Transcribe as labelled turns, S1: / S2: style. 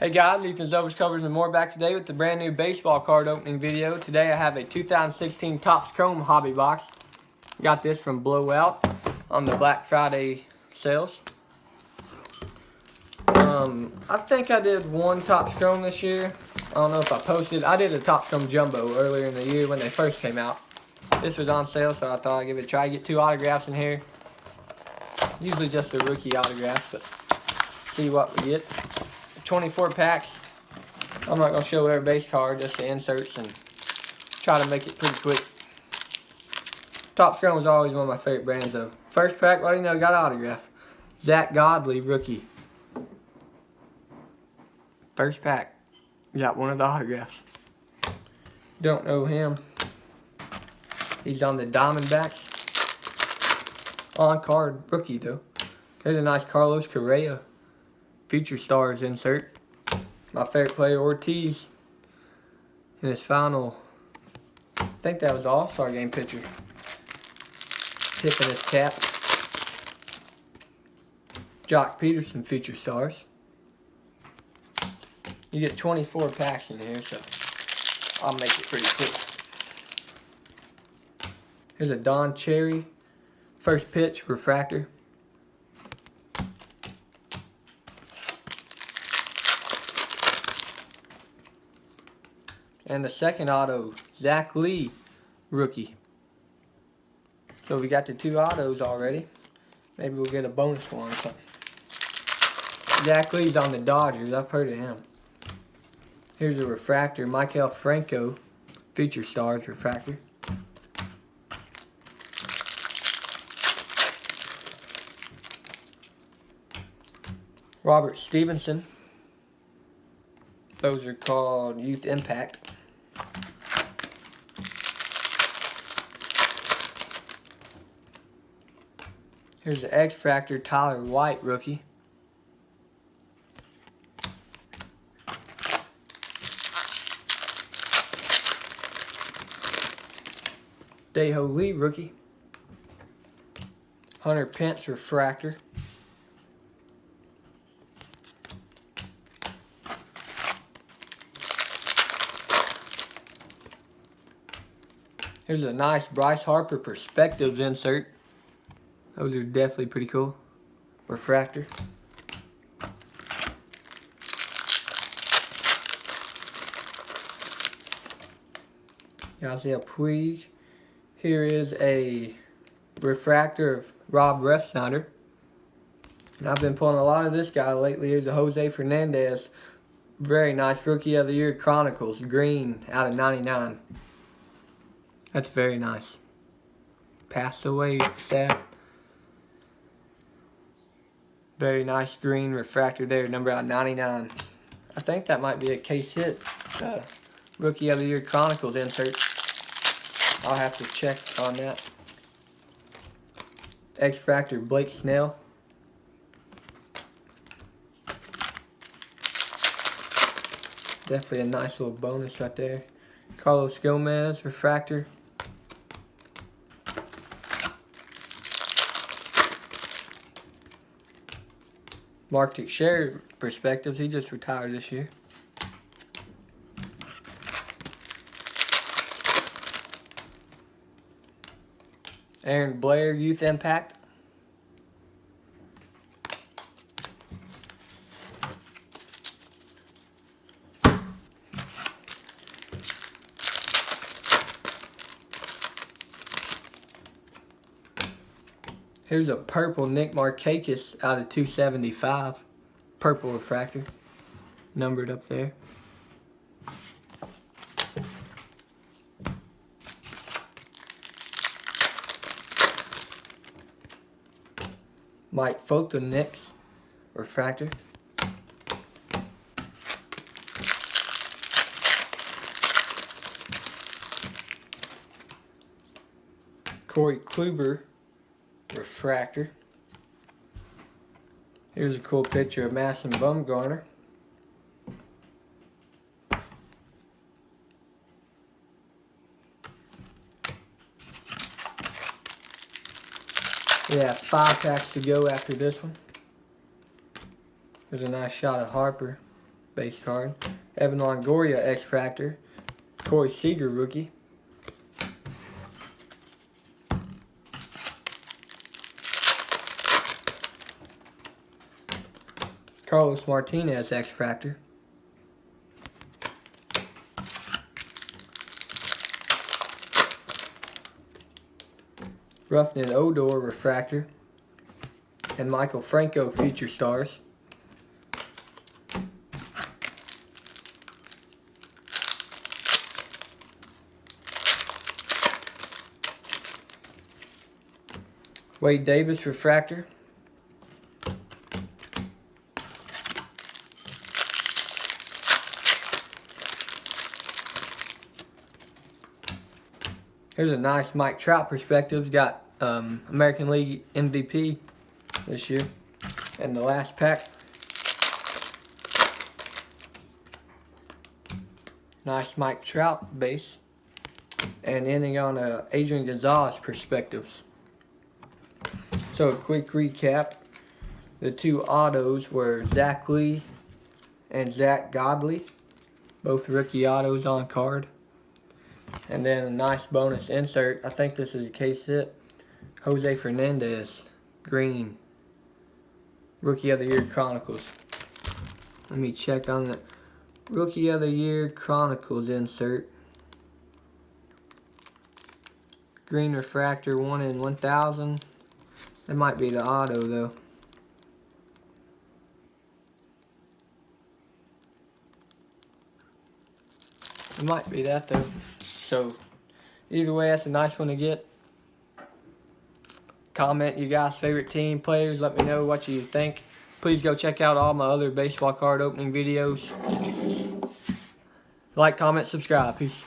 S1: Hey guys, Ethan's Overs, Covers, and more back today with the brand new baseball card opening video. Today I have a 2016 Topps Chrome hobby box. Got this from Blowout on the Black Friday sales. I think I did one Topps Chrome this year. I don't know if I posted. I did a Topps Chrome Jumbo earlier in the year when they first came out. This was on sale, so I thought I'd give it a try. Get 2 autographs in here. Usually just a rookie autograph, but see what we get. 24 packs. I'm not going to show every base card, just the inserts, and try to make it pretty quick. Topps Chrome is always one of my favorite brands though. First pack, what do you know, got an autograph. Zack Godley, rookie. First pack, got one of the autographs. Don't know him. He's on the Diamondbacks. On card, rookie though. There's a nice Carlos Correa Future Stars insert. My favorite player, Ortiz, in his final, I think that was All-Star game picture. Tipping his cap. Jock Peterson Future Stars. You get 24 packs in here, so I'll make it pretty quick. Here's a Don Cherry First Pitch Refractor. And the second auto, Zach Lee, rookie. So we got the 2 autos already. Maybe we'll get a bonus one or something. Zach Lee's on the Dodgers. I've heard of him. Here's a refractor, Maikel Franco, Future Stars refractor. Robert Stevenson. Those are called Youth Impact. Here's the X Factor Tyler White rookie. Dae-Ho Lee rookie. Hunter Pence refractor. Here's a nice Bryce Harper Perspectives insert. Those are definitely pretty cool. Refractor. Yasiel Puig. Here is a refractor of Rob Refsnyder. And I've been pulling a lot of this guy lately. Here's a Jose Fernandez. Very nice Rookie of the Year Chronicles. Green out of 99. That's very nice. Passed away, sad. Very nice green refractor there, number out 99. I think that might be a case hit. Rookie of the Year Chronicles insert. I'll have to check on that. X-Factor Blake Snell. Definitely a nice little bonus right there. Carlos Gomez refractor. Mark Teixeira Perspectives, he just retired this year. Aaron Blair Youth Impact. Here's a purple Nick Markakis out of 275. Purple refractor. Numbered up there. Mike Photonix refractor. Corey Kluber refractor. Here's a cool picture of Madison Bumgarner. We have 5 packs to go after this one. There's a nice shot of Harper. base card. Evan Longoria X-Fractor. Corey Seager rookie. Carlos Martinez X-Fractor. Ruffin Odor Refractor. And Michael Franco Future Stars. Wade Davis Refractor. Here's a nice Mike Trout perspective. Got American League MVP this year. And the last pack. Nice Mike Trout base. And ending on Adrian Gonzalez perspectives. So a quick recap. The two autos were Zach Lee and Zach Godley. Both rookie autos on card. And then a nice bonus insert. I think this is a case hit. Jose Fernandez, green. Rookie of the Year Chronicles. Let me check on the Rookie of the Year Chronicles insert. Green refractor, 1 in 1,000. That might be the auto though. It might be that though. So either way, that's a nice one to get. Comment your guys' favorite team players. Let me know what you think. Please go check out all my other baseball card opening videos. Like, comment, subscribe. Peace.